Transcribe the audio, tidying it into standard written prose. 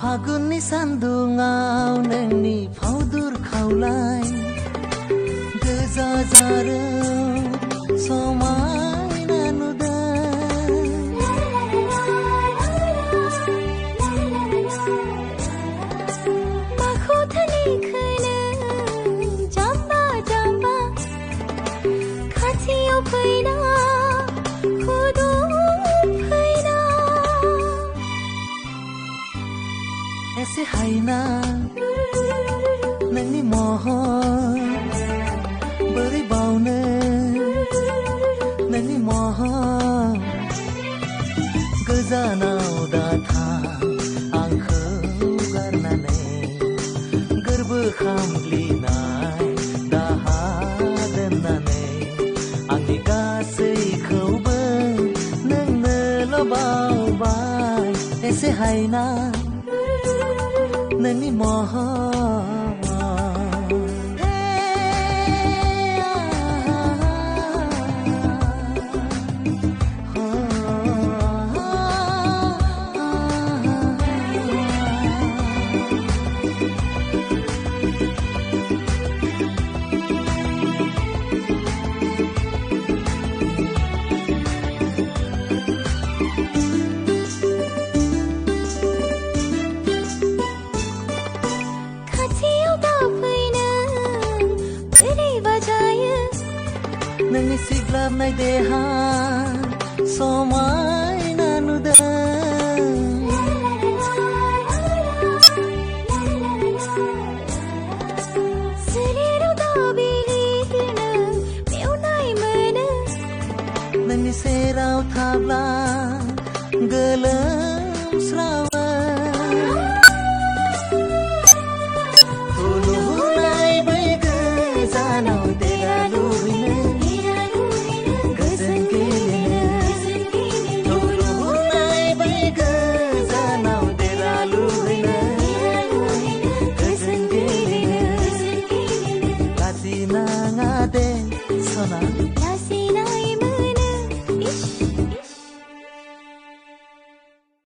Fagunni sandungau nengni faudur khaulai Geza jarau somai nanuda Makho thani khana jamba jamba Khatiyau phaina khodu phaina ऐसे हाइना नंगनी मोहन बरी बाउने नंगनी मोहन गोजानाव दाथा आंखौ गारनानै गोरबो खामग्लिनाय दाहा दोननानै आंनि गासैखौबो नोंनोल' बावबाय ऐसे हाइना नंगनी मोहन नोंनि सिग्लाबनाय देहा समाय